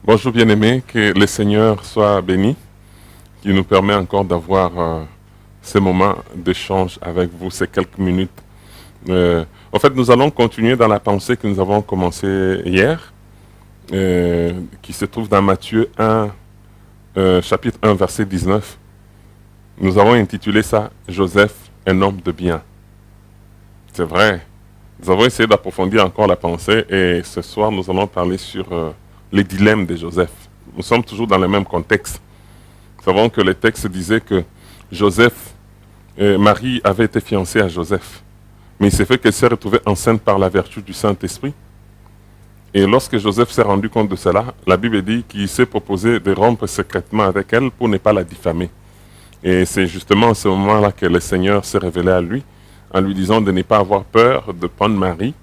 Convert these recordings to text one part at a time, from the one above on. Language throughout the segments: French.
Bonjour bien-aimés, que le Seigneur soit béni, qui nous permet encore d'avoir ces moments d'échange avec vous, ces quelques minutes. En fait, nous allons continuer dans la pensée que nous avons commencée hier, qui se trouve dans Matthieu 1, chapitre 1, verset 19. Nous avons intitulé ça « Joseph, un homme de bien ». C'est vrai, nous avons essayé d'approfondir encore la pensée et ce soir, nous allons parler sur les dilemmes de Joseph. Nous sommes toujours dans le même contexte. Nous savons que le texte disait que Marie avait été fiancée à Joseph. Mais il s'est fait qu'elle s'est retrouvée enceinte par la vertu du Saint-Esprit. Et lorsque Joseph s'est rendu compte de cela, la Bible dit qu'il s'est proposé de rompre secrètement avec elle pour ne pas la diffamer. Et c'est justement à ce moment-là que le Seigneur s'est révélé à lui, en lui disant de ne pas avoir peur de prendre Marie,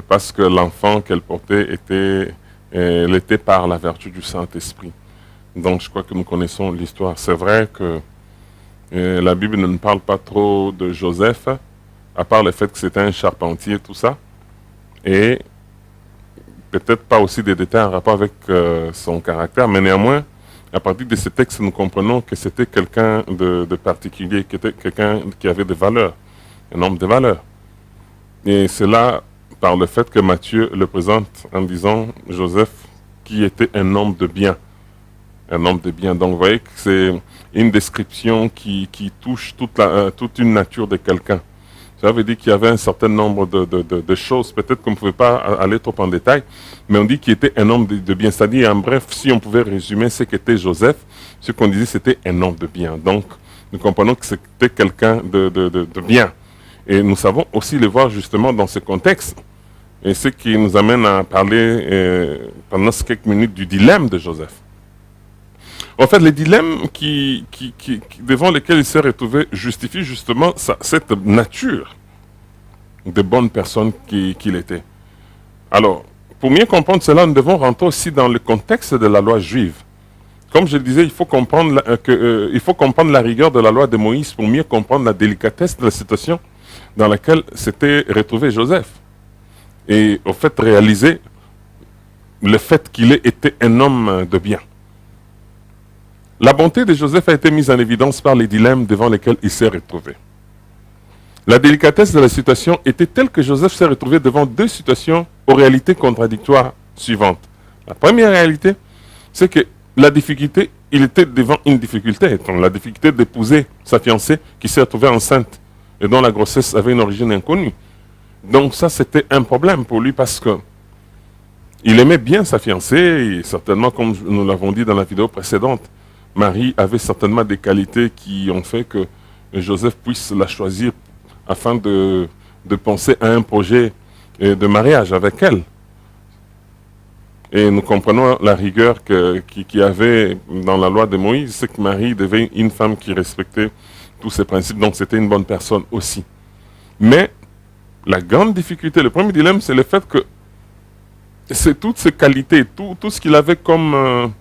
parce que l'enfant qu'elle portait l'était par la vertu du Saint-Esprit. Donc je crois que nous connaissons l'histoire. C'est vrai que la Bible ne nous parle pas trop de Joseph, à part le fait que c'était un charpentier, tout ça, et peut-être pas aussi des détails en rapport avec son caractère, mais néanmoins, à partir de ce texte, nous comprenons que c'était quelqu'un de particulier, qui était quelqu'un qui avait des valeurs, un homme de valeurs. Et c'est là, par le fait que Matthieu le présente en disant Joseph, qui était un homme de bien. Un homme de bien. Donc vous voyez que c'est une description qui touche toute une nature de quelqu'un. Ça veut dire qu'il y avait un certain nombre de choses, peut-être qu'on ne pouvait pas aller trop en détail, mais on dit qu'il était un homme de bien. C'est-à-dire, en bref, si on pouvait résumer ce qu'était Joseph, ce qu'on disait c'était un homme de bien. Donc nous comprenons que c'était quelqu'un de bien. Et nous savons aussi le voir justement dans ce contexte. Et ce qui nous amène à parler pendant ces quelques minutes du dilemme de Joseph. En fait, les dilemmes devant lesquels il s'est retrouvé justifient justement cette nature de bonne personne qu'il était. Alors, pour mieux comprendre cela, nous devons rentrer aussi dans le contexte de la loi juive. Comme je le disais, il faut comprendre la rigueur de la loi de Moïse pour mieux comprendre la délicatesse de la situation dans laquelle s'était retrouvé Joseph. Et au fait, réaliser le fait qu'il ait été un homme de bien. La bonté de Joseph a été mise en évidence par les dilemmes devant lesquels il s'est retrouvé. La délicatesse de la situation était telle que Joseph s'est retrouvé devant deux situations aux réalités contradictoires suivantes. La première réalité, c'est que la difficulté, il était devant une difficulté, donc la difficulté d'épouser sa fiancée qui s'est retrouvée enceinte et dont la grossesse avait une origine inconnue. Donc ça, c'était un problème pour lui parce que il aimait bien sa fiancée et certainement, comme nous l'avons dit dans la vidéo précédente, Marie avait certainement des qualités qui ont fait que Joseph puisse la choisir afin de penser à un projet de mariage avec elle. Et nous comprenons la rigueur qu'il y avait dans la loi de Moïse, c'est que Marie devait être une femme qui respectait tous ces principes, donc c'était une bonne personne aussi. Mais la grande difficulté, le premier dilemme, c'est le fait que c'est toutes ces qualités, tout ce qu'il avait comme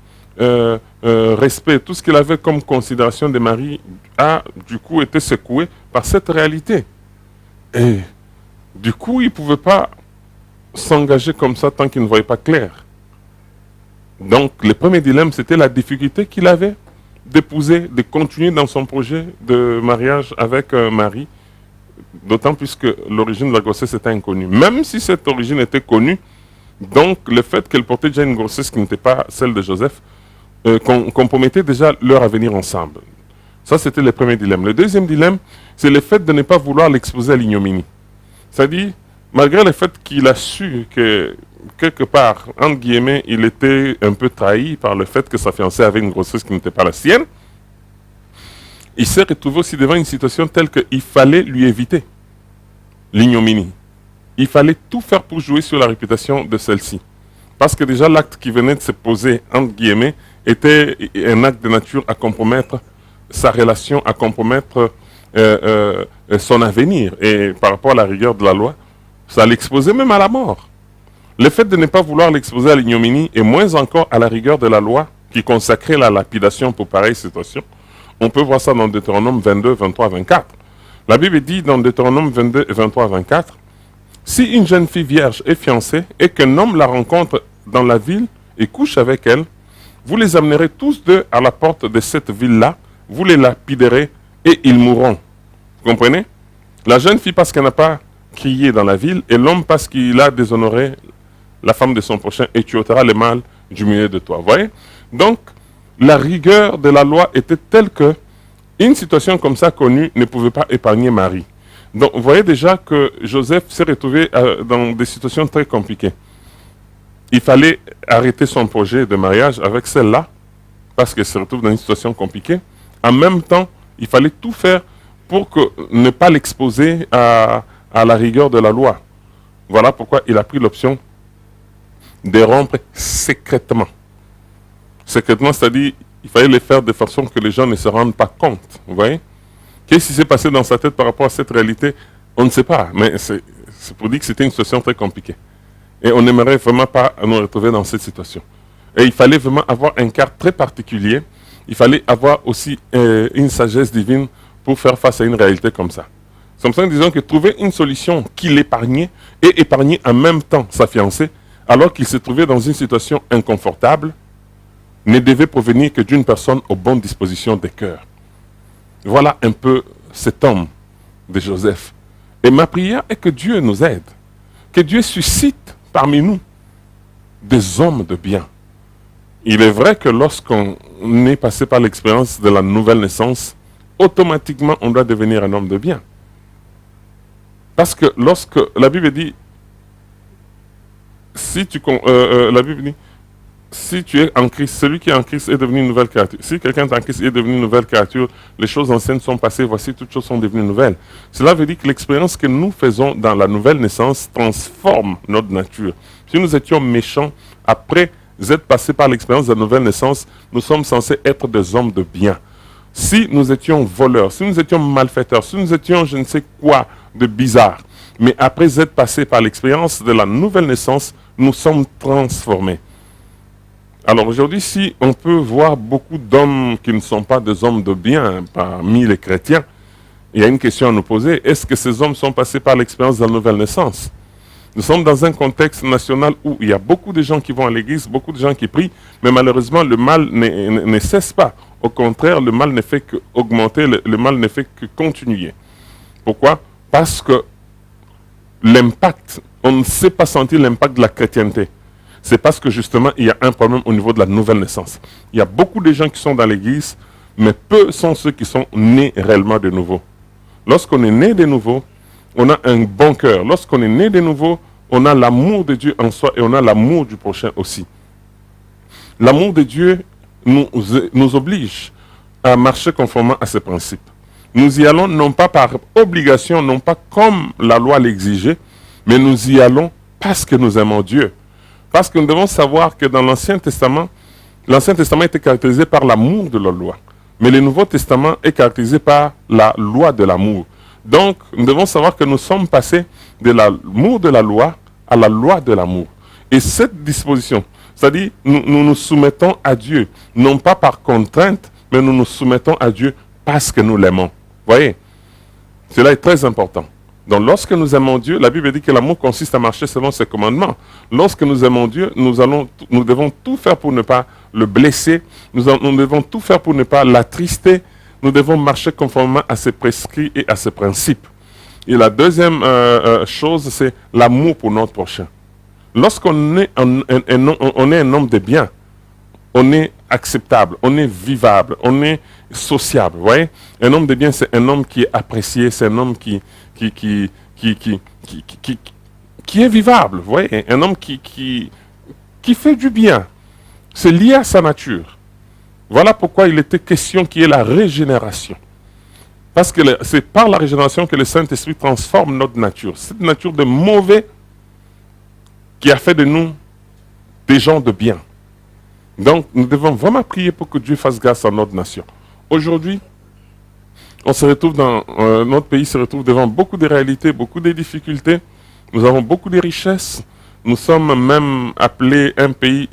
respect, tout ce qu'il avait comme considération de Marie a du coup été secoué par cette réalité. Et du coup, il ne pouvait pas s'engager comme ça tant qu'il ne voyait pas clair. Donc, le premier dilemme, c'était la difficulté qu'il avait d'épouser, de continuer dans son projet de mariage avec Marie, d'autant plus que l'origine de la grossesse était inconnue. Même si cette origine était connue, donc le fait qu'elle portait déjà une grossesse qui n'était pas celle de Joseph, compromettait déjà leur avenir ensemble. Ça, c'était le premier dilemme. Le deuxième dilemme, c'est le fait de ne pas vouloir l'exposer à l'ignominie. C'est-à-dire, malgré le fait qu'il a su que, quelque part, entre guillemets, il était un peu trahi par le fait que sa fiancée avait une grossesse qui n'était pas la sienne, il s'est retrouvé aussi devant une situation telle qu'il fallait lui éviter l'ignominie. Il fallait tout faire pour jouer sur la réputation de celle-ci. Parce que déjà, l'acte qui venait de se poser, entre guillemets, était un acte de nature à compromettre sa relation, à compromettre son avenir. Et par rapport à la rigueur de la loi, ça l'exposait même à la mort. Le fait de ne pas vouloir l'exposer à l'ignominie, et moins encore à la rigueur de la loi, qui consacrait la lapidation pour pareille situation, on peut voir ça dans Deutéronome 22, 23, 24. La Bible dit dans Deutéronome 22, 23, 24, si une jeune fille vierge est fiancée et qu'un homme la rencontre dans la ville et couche avec elle, vous les amènerez tous deux à la porte de cette ville-là, vous les lapiderez et ils mourront. Vous comprenez? La jeune fille parce qu'elle n'a pas crié dans la ville, et l'homme parce qu'il a déshonoré la femme de son prochain, et tu ôteras le mal du milieu de toi. Vous voyez? Donc, la rigueur de la loi était telle que une situation comme ça connue ne pouvait pas épargner Marie. Donc, vous voyez déjà que Joseph s'est retrouvé dans des situations très compliquées. Il fallait arrêter son projet de mariage avec celle-là, parce qu'elle se retrouve dans une situation compliquée. En même temps, il fallait tout faire pour ne pas l'exposer à la rigueur de la loi. Voilà pourquoi il a pris l'option de rompre secrètement. Secrètement, c'est-à-dire, il fallait les faire de façon que les gens ne se rendent pas compte. Vous voyez? Qu'est-ce qui s'est passé dans sa tête par rapport à cette réalité? On ne sait pas, mais c'est pour dire que c'était une situation très compliquée. Et on n'aimerait vraiment pas nous retrouver dans cette situation. Et il fallait vraiment avoir un cadre très particulier. Il fallait avoir aussi une sagesse divine pour faire face à une réalité comme ça. C'est comme ça que disons que trouver une solution qui l'épargnait et épargner en même temps sa fiancée, alors qu'il se trouvait dans une situation inconfortable, ne devait provenir que d'une personne aux bonnes dispositions de cœur. Voilà un peu cet homme de Joseph. Et ma prière est que Dieu nous aide, que Dieu suscite parmi nous des hommes de bien. Il est vrai que lorsqu'on est passé par l'expérience de la nouvelle naissance, automatiquement on doit devenir un homme de bien. Parce que lorsque la Bible dit, la Bible dit, si tu es en Christ, celui qui est en Christ est devenu une nouvelle créature. Si quelqu'un est en Christ est devenu une nouvelle créature, les choses anciennes sont passées, voici toutes choses sont devenues nouvelles. Cela veut dire que l'expérience que nous faisons dans la nouvelle naissance transforme notre nature. Si nous étions méchants, après être passés par l'expérience de la nouvelle naissance, nous sommes censés être des hommes de bien. Si nous étions voleurs, si nous étions malfaiteurs, si nous étions je ne sais quoi de bizarre, mais après être passés par l'expérience de la nouvelle naissance, nous sommes transformés. Alors aujourd'hui, si on peut voir beaucoup d'hommes qui ne sont pas des hommes de bien parmi les chrétiens, il y a une question à nous poser. Est-ce que ces hommes sont passés par l'expérience de la nouvelle naissance? Nous sommes dans un contexte national où il y a beaucoup de gens qui vont à l'église, beaucoup de gens qui prient, mais malheureusement, le mal ne cesse pas. Au contraire, le mal ne fait qu'augmenter, le mal ne fait que continuer. Pourquoi? Parce que l'impact, on ne sait pas sentir l'impact de la chrétienté. C'est parce que justement, il y a un problème au niveau de la nouvelle naissance. Il y a beaucoup de gens qui sont dans l'église, mais peu sont ceux qui sont nés réellement de nouveau. Lorsqu'on est né de nouveau, on a un bon cœur. Lorsqu'on est né de nouveau, on a l'amour de Dieu en soi et on a l'amour du prochain aussi. L'amour de Dieu nous oblige à marcher conformément à ses principes. Nous y allons non pas par obligation, non pas comme la loi l'exigeait, mais nous y allons parce que nous aimons Dieu. Parce que nous devons savoir que dans l'Ancien Testament était caractérisé par l'amour de la loi. Mais le Nouveau Testament est caractérisé par la loi de l'amour. Donc, nous devons savoir que nous sommes passés de l'amour de la loi à la loi de l'amour. Et cette disposition, c'est-à-dire nous nous soumettons à Dieu, non pas par contrainte, mais nous nous soumettons à Dieu parce que nous l'aimons. Voyez, cela est très important. Donc lorsque nous aimons Dieu, la Bible dit que l'amour consiste à marcher selon ses commandements. Lorsque nous aimons Dieu, nous devons tout faire pour ne pas le blesser, nous devons tout faire pour ne pas l'attrister, nous devons marcher conformément à ses prescrits et à ses principes. Et la deuxième chose, c'est l'amour pour notre prochain. Lorsqu'on est on est un homme de bien, on est acceptable, on est vivable, on est sociable. Vous voyez? Un homme de bien, c'est un homme qui est apprécié, c'est un homme qui est vivable. Vous voyez? Un homme qui fait du bien. C'est lié à sa nature. Voilà pourquoi il était question qu'il y ait la régénération. Parce que c'est par la régénération que le Saint-Esprit transforme notre nature. Cette nature de mauvais qui a fait de nous des gens de bien. Donc, nous devons vraiment prier pour que Dieu fasse grâce à notre nation. Aujourd'hui, on se retrouve notre pays se retrouve devant beaucoup de réalités, beaucoup de difficultés. Nous avons beaucoup de richesses. Nous sommes même appelés un pays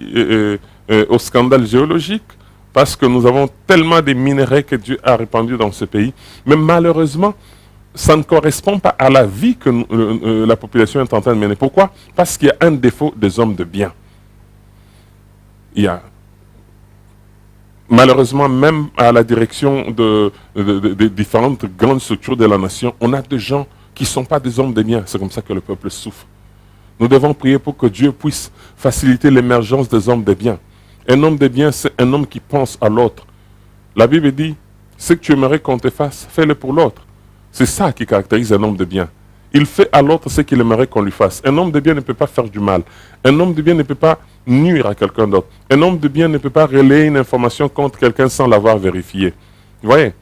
au scandale géologique parce que nous avons tellement de minerais que Dieu a répandus dans ce pays. Mais malheureusement, ça ne correspond pas à la vie que la population est en train de mener. Pourquoi? Parce qu'il y a un défaut des hommes de bien. Il y a malheureusement, même à la direction de différentes grandes structures de la nation, on a des gens qui ne sont pas des hommes de bien. C'est comme ça que le peuple souffre. Nous devons prier pour que Dieu puisse faciliter l'émergence des hommes de bien. Un homme de bien, c'est un homme qui pense à l'autre. La Bible dit, ce que tu aimerais qu'on te fasse, fais-le pour l'autre. C'est ça qui caractérise un homme de bien. Il fait à l'autre ce qu'il aimerait qu'on lui fasse. Un homme de bien ne peut pas faire du mal. Un homme de bien ne peut pas nuire à quelqu'un d'autre. Un homme de bien ne peut pas relayer une information contre quelqu'un sans l'avoir vérifiée. Vous voyez,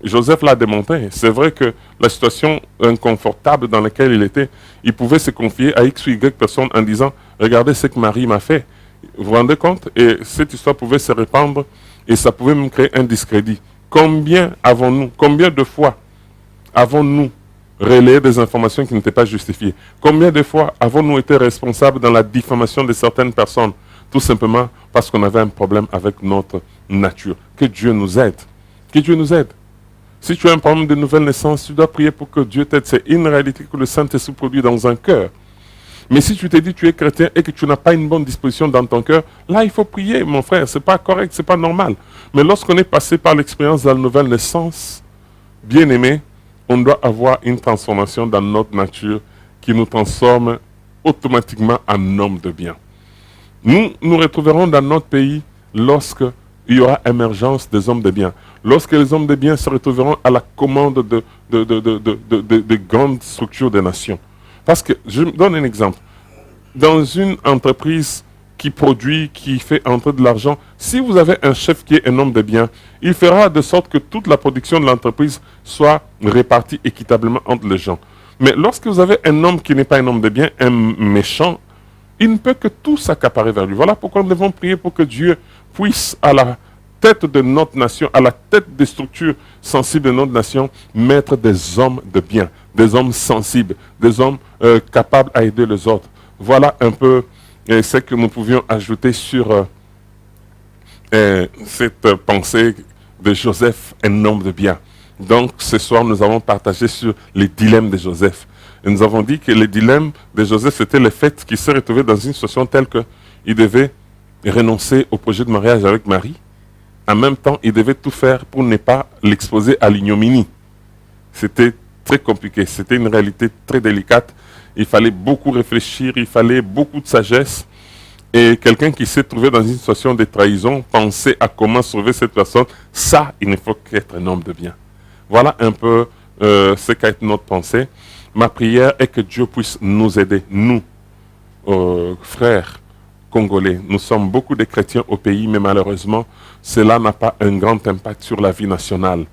Joseph l'a démontré. C'est vrai que la situation inconfortable dans laquelle il était, il pouvait se confier à X ou Y personnes en disant « Regardez ce que Marie m'a fait ». Vous vous rendez compte? Et cette histoire pouvait se répandre et ça pouvait même créer un discrédit. Combien de fois avons-nous relayé des informations qui n'étaient pas justifiées? Combien de fois avons-nous été responsables dans la diffamation de certaines personnes? Tout simplement parce qu'on avait un problème avec notre nature. Que Dieu nous aide. Que Dieu nous aide. Si tu as un problème de nouvelle naissance, tu dois prier pour que Dieu t'aide. C'est une réalité que le Saint-Esprit produit dans un cœur. Mais si tu te dis que tu es chrétien et que tu n'as pas une bonne disposition dans ton cœur, là, il faut prier, mon frère. Ce n'est pas correct, ce n'est pas normal. Mais lorsqu'on est passé par l'expérience de la nouvelle naissance, bien aimé, on doit avoir une transformation dans notre nature qui nous transforme automatiquement en homme de bien. Nous nous retrouverons dans notre pays lorsque il y aura émergence des hommes de bien. Lorsque les hommes de bien se retrouveront à la commande de grandes structures des nations. Parce que, je donne un exemple. Dans une entreprise qui produit, qui fait entrer de l'argent, si vous avez un chef qui est un homme de bien, il fera de sorte que toute la production de l'entreprise soit répartie équitablement entre les gens. Mais lorsque vous avez un homme qui n'est pas un homme de bien, un méchant, il ne peut que tout s'accaparer vers lui. Voilà pourquoi nous devons prier pour que Dieu puisse, à la tête de notre nation, à la tête des structures sensibles de notre nation, mettre des hommes de bien, des hommes sensibles, des hommes capables à aider les autres. Voilà un peu ce que nous pouvions ajouter sur cette pensée de Joseph, un homme de bien. Donc ce soir, nous avons partagé sur les dilemmes de Joseph. Et nous avons dit que les dilemmes de Joseph, c'était le fait qu'il s'est retrouvé dans une situation telle qu'il devait renoncer au projet de mariage avec Marie. En même temps, il devait tout faire pour ne pas l'exposer à l'ignominie. C'était très compliqué, c'était une réalité très délicate. Il fallait beaucoup réfléchir, il fallait beaucoup de sagesse. Et quelqu'un qui s'est trouvé dans une situation de trahison, penser à comment sauver cette personne, ça, il ne faut qu'être un homme de bien. Voilà un peu ce qu'a été notre pensée. Ma prière est que Dieu puisse nous aider, nous, frères congolais. Nous sommes beaucoup de chrétiens au pays, mais malheureusement, cela n'a pas un grand impact sur la vie nationale.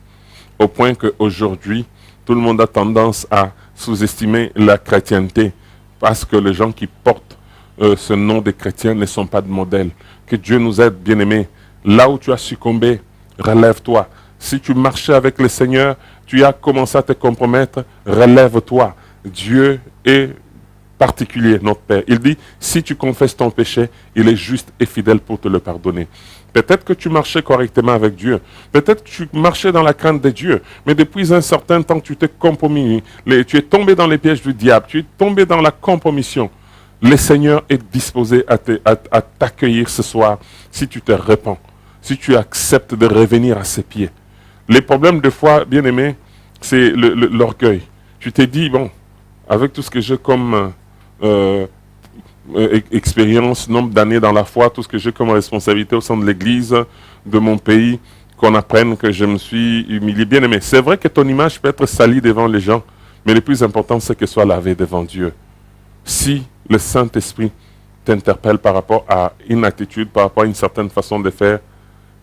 Au point qu'aujourd'hui, tout le monde a tendance à sous-estimer la chrétienté parce que les gens qui portent ce nom de chrétiens ne sont pas de modèle. Que Dieu nous aide, bien-aimés. Là où tu as succombé, relève-toi. Si tu marchais avec le Seigneur, tu as commencé à te compromettre, relève-toi. Dieu est particulier, notre Père. Il dit, si tu confesses ton péché, il est juste et fidèle pour te le pardonner. Peut-être que tu marchais correctement avec Dieu. Peut-être que tu marchais dans la crainte de Dieu. Mais depuis un certain temps, tu t'es compromis. Tu es tombé dans les pièges du diable. Tu es tombé dans la compromission. Le Seigneur est disposé à t'accueillir ce soir si tu te répands. Si tu acceptes de revenir à ses pieds. Les problèmes de foi, bien aimé, c'est l'orgueil. Tu t'es dit, bon, avec tout ce que j'ai comme expérience, nombre d'années dans la foi, tout ce que j'ai comme responsabilité au sein de l'église, de mon pays, qu'on apprenne que je me suis humilié. Bien aimé, c'est vrai que ton image peut être salie devant les gens, mais le plus important, c'est qu'elle soit lavée devant Dieu. Si le Saint-Esprit t'interpelle par rapport à une attitude, par rapport à une certaine façon de faire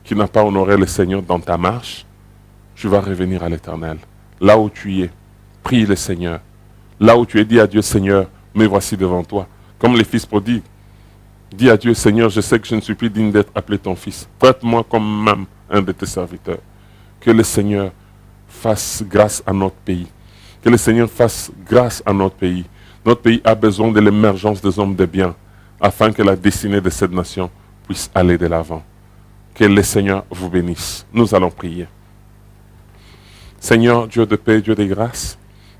qui n'a pas honoré le Seigneur dans ta marche, tu vas revenir à l'Éternel. Là où tu es, prie le Seigneur. Là où tu es, dis à Dieu, Seigneur, me voici devant toi. Comme les fils prodigues. Dis à Dieu, Seigneur, je sais que je ne suis plus digne d'être appelé ton fils. Traite-moi comme même un de tes serviteurs. Que le Seigneur fasse grâce à notre pays. Que le Seigneur fasse grâce à notre pays. Notre pays a besoin de l'émergence des hommes de bien, afin que la destinée de cette nation puisse aller de l'avant. Que le Seigneur vous bénisse. Nous allons prier. Seigneur, Dieu de paix, Dieu de grâce,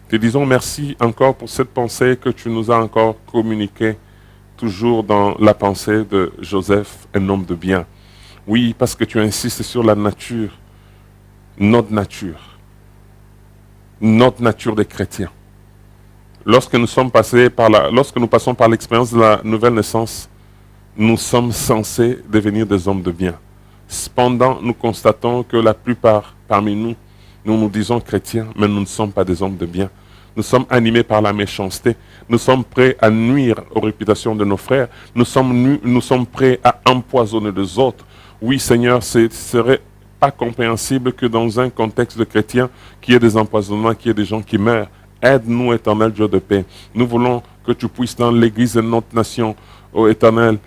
te disons merci encore pour cette pensée que tu nous as encore communiquée toujours dans la pensée de Joseph, un homme de bien. Oui, parce que tu insistes sur la nature, notre nature des chrétiens. Lorsque nous passons par l'expérience de la nouvelle naissance, nous sommes censés devenir des hommes de bien. Cependant, nous constatons que la plupart parmi nous, nous nous disons chrétiens, mais nous ne sommes pas des hommes de bien. Nous sommes animés par la méchanceté. Nous sommes prêts à nuire aux réputations de nos frères. Nous sommes prêts à empoisonner les autres. Oui, Seigneur, ce serait pas compréhensible que dans un contexte de chrétien, qu'il y ait des empoisonnements, qu'il y ait des gens qui meurent. Aide-nous, éternel Dieu de paix. Nous voulons que tu puisses dans l'église de notre nation, ô éternel,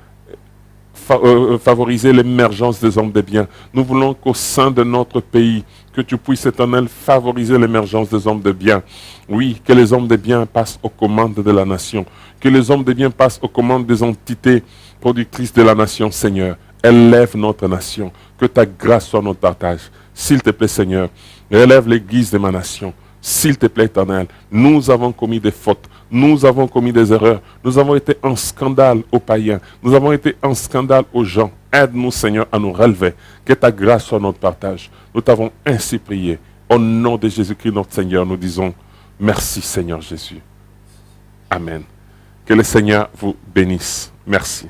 favoriser l'émergence des hommes de bien. Nous voulons qu'au sein de notre pays, que tu puisses, éternel, favoriser l'émergence des hommes de bien. Oui, que les hommes de bien passent aux commandes de la nation. Que les hommes de bien passent aux commandes des entités productrices de la nation, Seigneur. Élève notre nation. Que ta grâce soit notre partage. S'il te plaît, Seigneur, relève l'église de ma nation. S'il te plaît, éternel, nous avons commis des fautes, nous avons commis des erreurs, nous avons été un scandale aux païens, nous avons été un scandale aux gens. Aide-nous, Seigneur, à nous relever, que ta grâce soit notre partage. Nous t'avons ainsi prié. Au nom de Jésus-Christ, notre Seigneur, nous disons merci, Seigneur Jésus. Amen. Que le Seigneur vous bénisse. Merci.